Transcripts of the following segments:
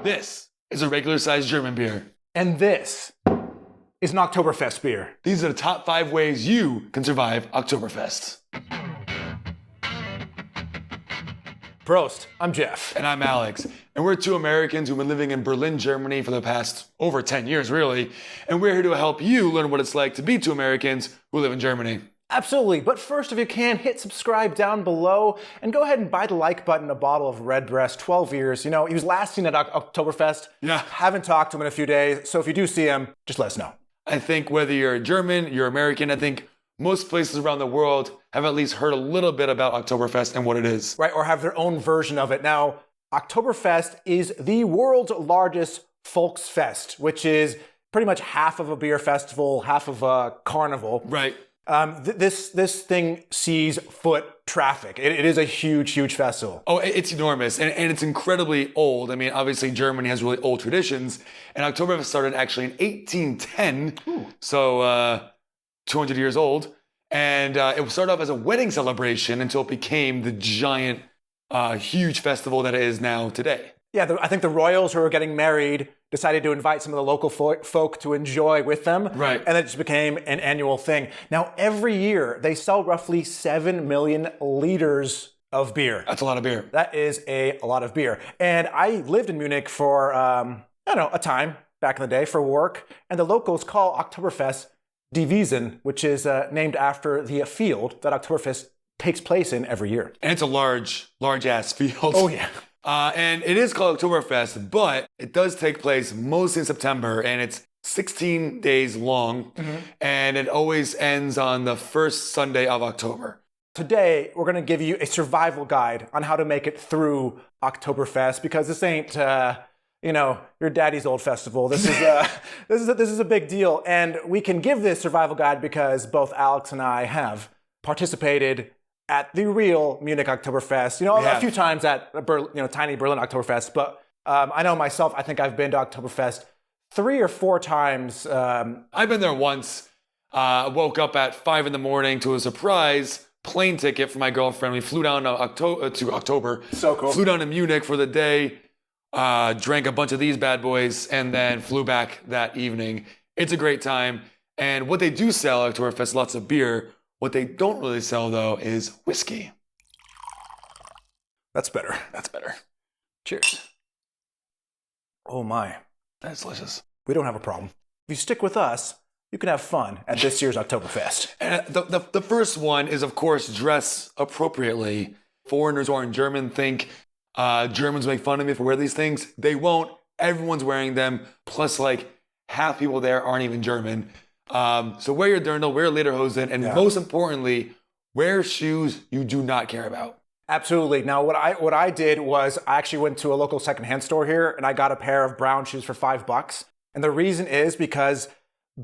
This is a regular-sized German beer. And this is an Oktoberfest beer. These are the top 5 ways you can survive Oktoberfest. Prost, I'm Jeff. And I'm Alex. And we're 2 Americans who've been living in Berlin, Germany for the past over 10 years, really. And we're here to help you learn what it's like to be 2 Americans who live in Germany. Absolutely, but first, if you can, hit subscribe down below and go ahead and buy the like button, a bottle of Redbreast, 12 years. You know, he was last seen at Oktoberfest. Yeah. Haven't talked to him in a few days, so if you do see him, just let us know. I think whether you're German, you're American, I think most places around the world have at least heard a little bit about Oktoberfest and what it is. Right, or have their own version of it. Now, Oktoberfest is the world's largest Volksfest, which is pretty much half of a beer festival, half of a carnival. Right. This thing sees foot traffic. It is a huge, huge festival. Oh, it's enormous, and it's incredibly old. I mean, obviously, Germany has really old traditions, and Oktoberfest started actually in 1810, so 200 years old, and it started off as a wedding celebration until it became the giant, huge festival that it is now today. Yeah, I think the royals who were getting married decided to invite some of the local folk to enjoy with them. Right. And it just became an annual thing. Now, every year, they sell roughly 7 million liters of beer. That's a lot of beer. That is a lot of beer. And I lived in Munich for, a time back in the day for work. And the locals call Oktoberfest Die Wiesen, which is named after the field that Oktoberfest takes place in every year. And it's a large-ass field. Oh, yeah. And it is called Oktoberfest, but it does take place mostly in September, and it's 16 days long, and it always ends on the first Sunday of October. Today, we're going to give you a survival guide on how to make it through Oktoberfest, because this ain't, your daddy's old festival. This is a big deal, and we can give this survival guide because both Alex and I have participated at the real Munich Oktoberfest, a few times at tiny Berlin Oktoberfest, but I know myself, I think I've been to Oktoberfest 3 or 4 times. I've been there once. Woke up at 5 a.m. to a surprise plane ticket for my girlfriend. We flew down to October. So cool. Flew down to Munich for the day, drank a bunch of these bad boys, and then flew back that evening. It's a great time. And what they do sell at Oktoberfest, lots of beer. What they don't really sell, though, is whiskey. That's better. That's better. Cheers. Oh my. That's delicious. We don't have a problem. If you stick with us, you can have fun at this year's Oktoberfest. And the first one is, of course, dress appropriately. Foreigners who aren't German think Germans make fun of me for wearing these things. They won't. Everyone's wearing them. Plus, half people there aren't even German. So wear your Dirndl, wear your Lederhosen, and most importantly, wear shoes you do not care about. Absolutely. Now, what I did was I actually went to a local secondhand store here and I got a pair of brown shoes for $5. And the reason is because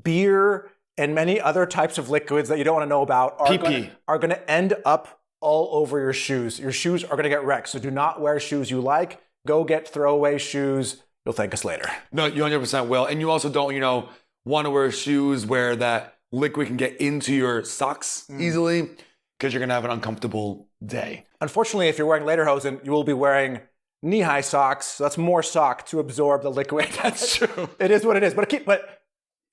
beer and many other types of liquids that you don't want to know about are going to end up all over your shoes. Your shoes are going to get wrecked. So do not wear shoes you like. Go get throwaway shoes. You'll thank us later. No, you 100% will. And you also don't, want to wear shoes where that liquid can get into your socks easily because you're going to have an uncomfortable day. Unfortunately, if you're wearing Lederhosen, you will be wearing knee-high socks. So that's more sock to absorb the liquid. That's true. It is what it is. But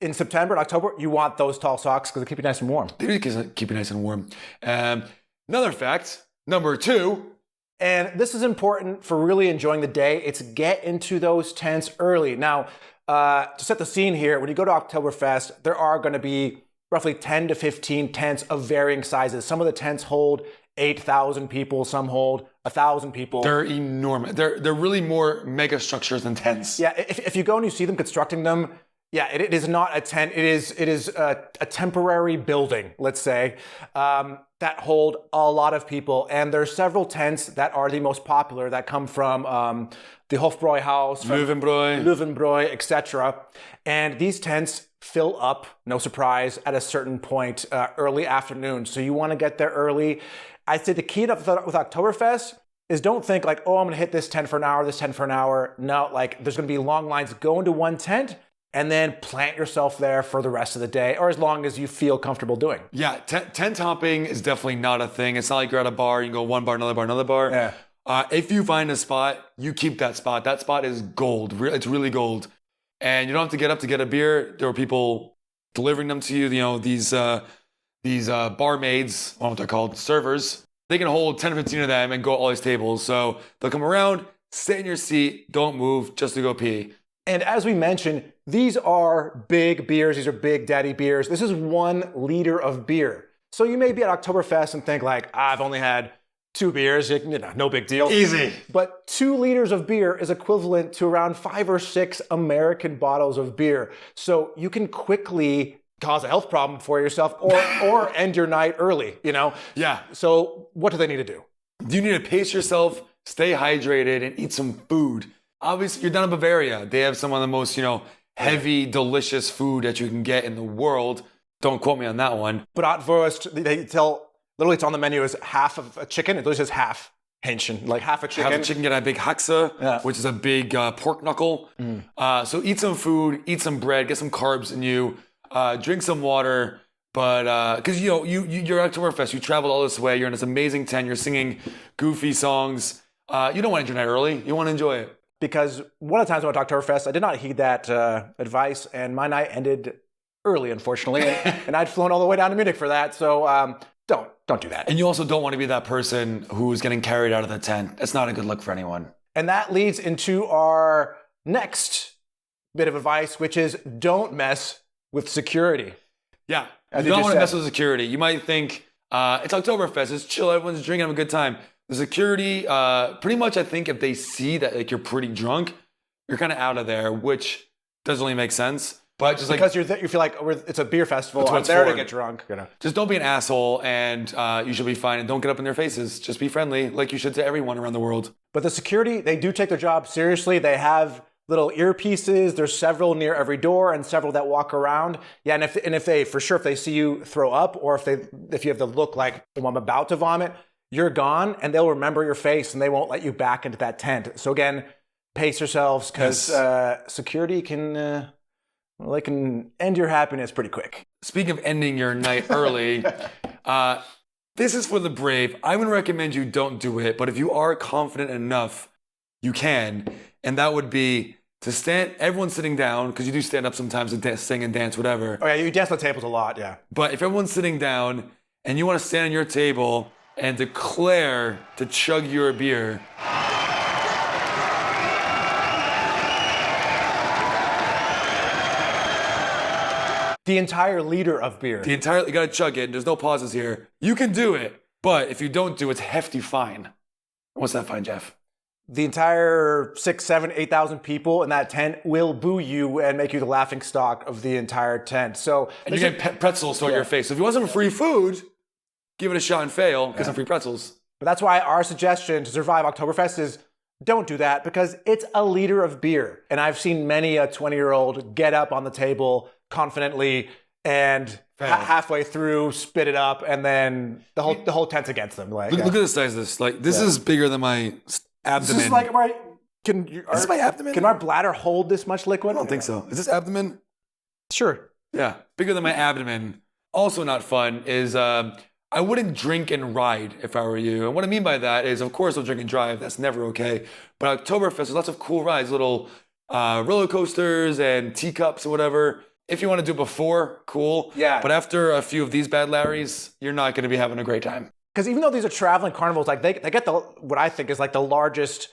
in September and October, you want those tall socks because they keep you nice and warm. They do keep you nice and warm. Another fact, number 2. And this is important for really enjoying the day. It's get into those tents early. Now, to set the scene here, when you go to Oktoberfest, there are going to be roughly 10 to 15 tents of varying sizes. Some of the tents hold 8,000 people, some hold 1,000 people. They're enormous. They're really more mega structures than tents. Yeah, if you go and you see them constructing them, yeah, it is not a tent. It is a temporary building, let's say, that hold a lot of people. And there's several tents that are the most popular that come from the Hofbräuhaus, Löwenbräu, etc. And these tents fill up, no surprise, at a certain point early afternoon. So you want to get there early. I'd say the key with Oktoberfest is don't think I'm going to hit this tent for an hour, this tent for an hour. No, there's going to be long lines. Go into one tent and then plant yourself there for the rest of the day, or as long as you feel comfortable doing. Yeah, tent hopping is definitely not a thing. It's not like you're at a bar, you can go one bar, another bar, another bar. Yeah. If you find a spot, you keep that spot. That spot is gold. It's really gold. And you don't have to get up to get a beer. There are people delivering them to you. You know, these barmaids, I don't know what they're called, servers. They can hold 10 or 15 of them and go all these tables. So they'll come around, sit in your seat, don't move, just to go pee. And as we mentioned, these are big beers. These are big daddy beers. This is 1 liter of beer. So you may be at Oktoberfest and think like, I've only had 2 beers, no big deal. Easy. But 2 liters of beer is equivalent to around 5 or 6 American bottles of beer. So you can quickly cause a health problem for yourself or end your night early, Yeah. So what do they need to do? You need to pace yourself, stay hydrated, and eat some food. Obviously, you're down in Bavaria. They have some of the most, heavy, delicious food that you can get in the world. Don't quote me on that one. Bratwurst, they tell, literally it's on the menu as half of a chicken. It literally says half Hähnchen, like half a chicken. Half a chicken, get a big haxa, which is a big pork knuckle. So eat some food, eat some bread, get some carbs in you, drink some water. But because you're at Oktoberfest, you traveled all this way, you're in this amazing tent, you're singing goofy songs. You don't want to end your night early. You want to enjoy it. Because one of the times I went to Oktoberfest, I did not heed that advice, and my night ended early, unfortunately, and I'd flown all the way down to Munich for that. So don't do that. And you also don't want to be that person who's getting carried out of the tent. That's not a good look for anyone. And that leads into our next bit of advice, which is don't mess with security. Yeah, you don't want to mess with security. You might think it's Oktoberfest, it's chill, everyone's drinking, having a good time. The security, pretty much, I think if they see that you're pretty drunk, you're kind of out of there, which doesn't really make sense. But just because you feel like it's a beer festival, I'm there to get drunk. Just don't be an asshole, and you should be fine. And don't get up in their faces. Just be friendly, like you should to everyone around the world. But the security, they do take their job seriously. They have little earpieces. There's several near every door and several that walk around. Yeah, and if they see you throw up, or if you have the look like I'm about to vomit, you're gone, and they'll remember your face, and they won't let you back into that tent. So again, pace yourselves, because security can end your happiness pretty quick. Speaking of ending your night early, this is for the brave. I would recommend you don't do it, but if you are confident enough, you can. And that would be to stand, everyone's sitting down, because you do stand up sometimes and sing and dance, whatever. Oh yeah, you dance on tables a lot, yeah. But if everyone's sitting down and you want to stand on your table and declare to chug your beer, the entire liter of beer. you gotta chug it, there's no pauses here. You can do it, but if you don't do it, it's a hefty fine. What's that fine, Jeff? The entire 6, 7, 8,000 people in that tent will boo you and make you the laughing stock of the entire tent. So, and you get pretzels thrown in your face. So if you want some free food, give it a shot and fail, get some free pretzels. But that's why our suggestion to survive Oktoberfest is don't do that, because it's a liter of beer. And I've seen many a 20-year-old get up on the table confidently and halfway through spit it up, and then the whole tent's against them. Like, look at the size of this. Like, this is bigger than my abdomen. This is like is this my abdomen? Can our bladder hold this much liquid? I don't think so. Is this abdomen? Sure. Yeah, bigger than my abdomen. Also not fun is I wouldn't drink and ride if I were you. And what I mean by that is, of course, don't drink and drive. That's never okay. But Oktoberfest, there's lots of cool rides, little roller coasters and teacups or whatever. If you want to do it before, cool. Yeah. But after a few of these bad Larrys, you're not going to be having a great time. Because even though these are traveling carnivals, like they get what I think is like the largest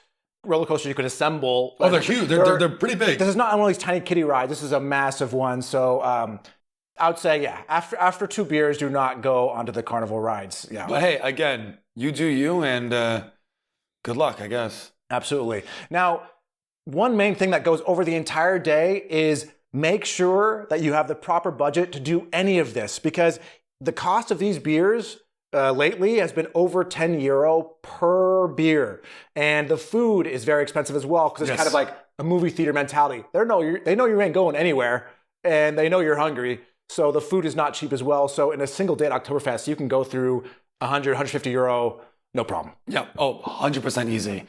roller coaster you could assemble. Oh, they're huge. They're pretty big. This is not one of these tiny kiddie rides. This is a massive one. So I would say, yeah, after 2 beers, do not go onto the carnival rides. Yeah. But hey, again, you do you, and good luck, I guess. Absolutely. Now, one main thing that goes over the entire day is make sure that you have the proper budget to do any of this, because the cost of these beers lately has been over €10 per beer. And the food is very expensive as well, because it's kind of like a movie theater mentality. They know you ain't going anywhere, and they know you're hungry. So the food is not cheap as well. So in a single day at Oktoberfest, you can go through €100, €150, no problem. Yeah, 100% easy.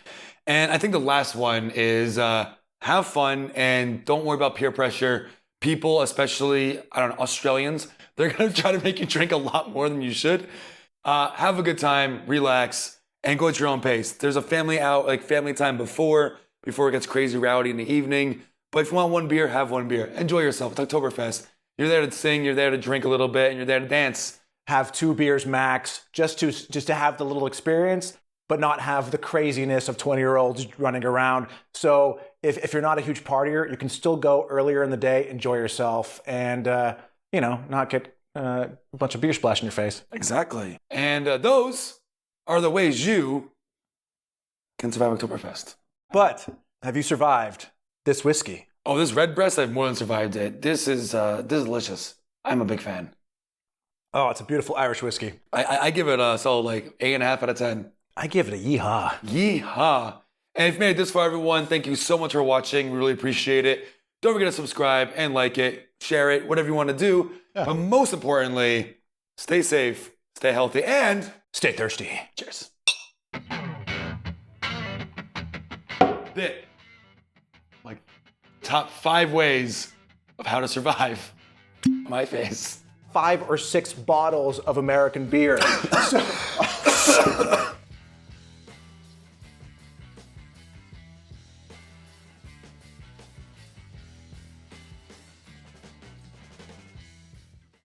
And I think the last one is have fun and don't worry about peer pressure. People, especially, Australians, they're going to try to make you drink a lot more than you should. Have a good time, relax, and go at your own pace. There's a family out, like family time before it gets crazy rowdy in the evening. But if you want one beer, have one beer. Enjoy yourself. It's Oktoberfest. You're there to sing, you're there to drink a little bit, and you're there to dance. Have 2 beers max, just to have the little experience, but not have the craziness of 20-year-olds running around. So if you're not a huge partier, you can still go earlier in the day, enjoy yourself, and not get a bunch of beer splash in your face. Exactly. And those are the ways you can survive Oktoberfest. But have you survived this whiskey? Oh, this Redbreast, I've more than survived it. This is delicious. I'm a big fan. Oh, it's a beautiful Irish whiskey. I give it a solid 8.5 out of 10. I give it a yeehaw. Yeehaw. And if you made it this far, everyone, thank you so much for watching. We really appreciate it. Don't forget to subscribe and like it, share it, whatever you want to do. Yeah. But most importantly, stay safe, stay healthy, and stay thirsty. Cheers. Top 5 ways of how to survive my face. 5 or 6 bottles of American beer.